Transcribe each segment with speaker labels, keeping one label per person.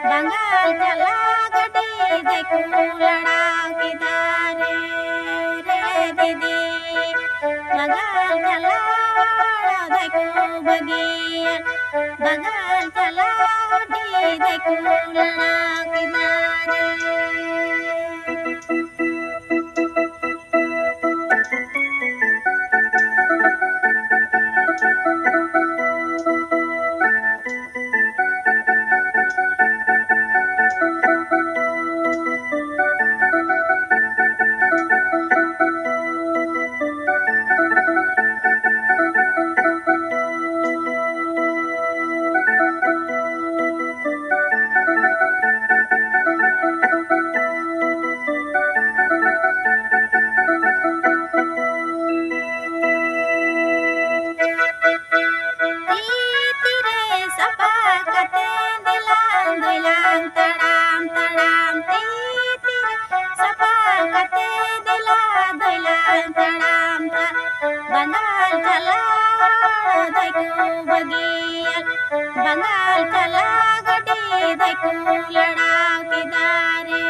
Speaker 1: बंगाल चला गडी देखू लड़ा किनारे रे दीदी बंगाल चला देखू बगिया बंगाल चला गडी देखू लड़ा किनारे। बंगाल चला गडी देखू लड़ा किनारे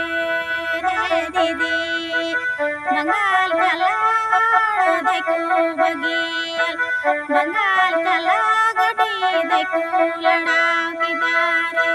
Speaker 1: रे दीदी बंगाल चला देखू बगिया बंगाल चला गडी देखू लड़ा किनारे।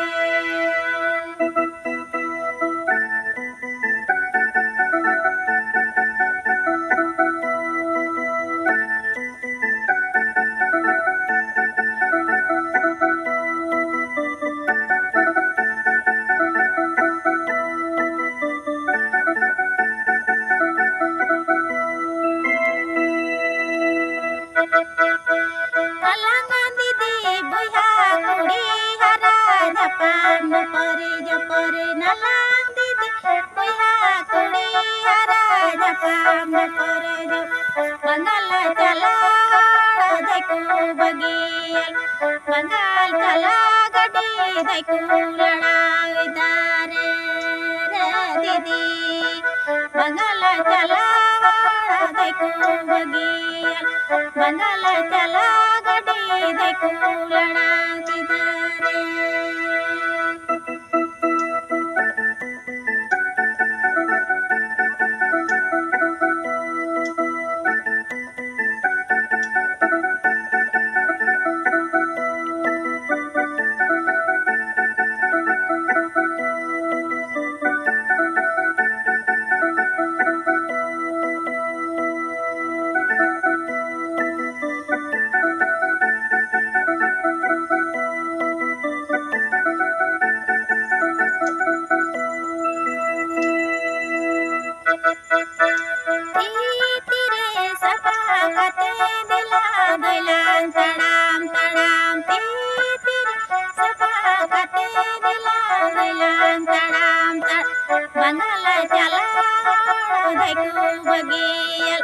Speaker 1: बंगाल चला देखू बगिया बंगाल चला गडी देखू लड़ा किनारे रे दीदी बंगाल चला देखू बगिया बंगाल चला गडी देखू लड़ा किनारे। बंगाल चला देखू बगिया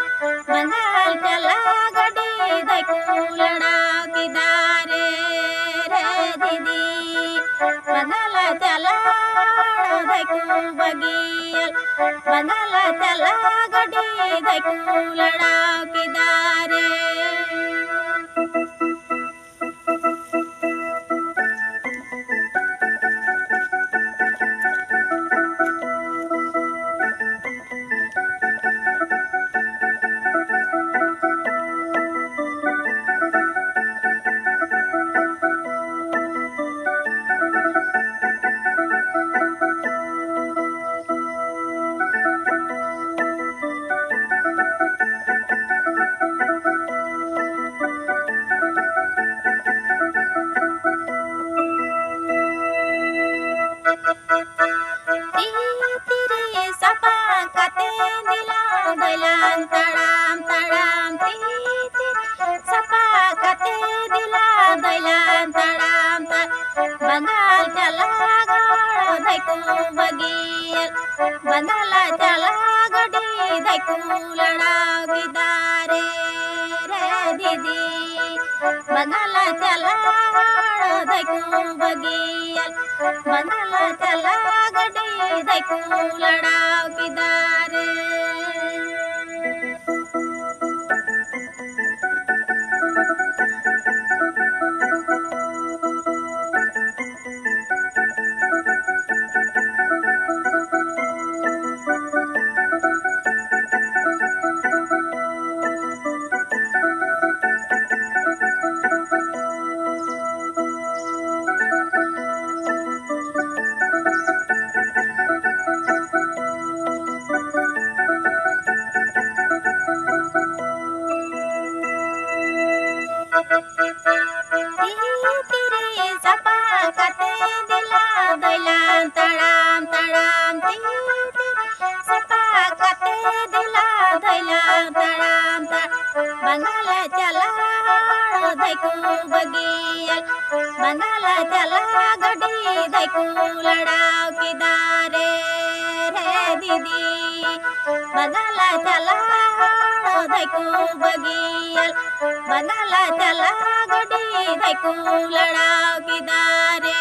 Speaker 1: बंगाल चला गडी देखू लड़ा किनारे रे दीदी बंगाल चला देखू बगिया बंगाल चला गडी देखू लड़ा किनारे। बंगाल चला देखू बगिया बंगाल चला गडी दैकू लढावकीदारे रे दीदी बघायला त्याला दैकू बगियल बघायला त्याला गडी दैकू लढावकीदारे बंगाला चला दैकू बगियल बंगाला चला गडी दैकू लढावकीदारे रे दीदी बंगाला चला दैकू बगियल बंगाला चला गडी दैकू लढावकीदारे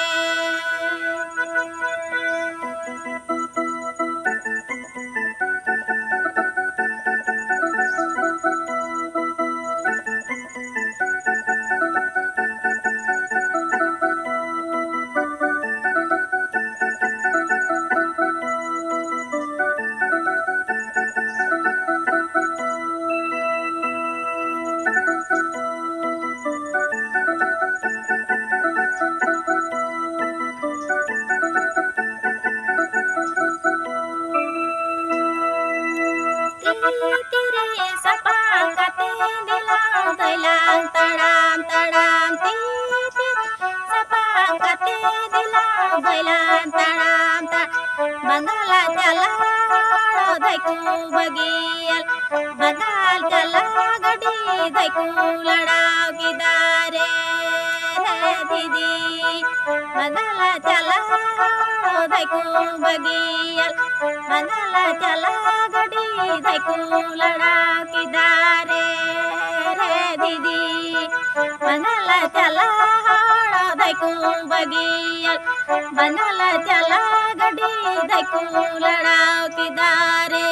Speaker 1: तड़ाम तड़ाम सपाकते दिला बैलान तड़ाम बंगाला चला दैकू बगियल बंगाल चला गडी दैकू लढावकीदारे रे दीदी बंगाला चला दैकू बगियल बंगाला चला गडी दैकू लढावकीदारे दीदी बंगाला चला दैकू बगियल बंगाला चला गडी दैकू लढावकीदारे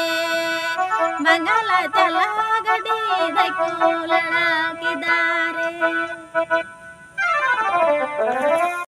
Speaker 1: बंगाला चला गडी दैकू लढावकीदारे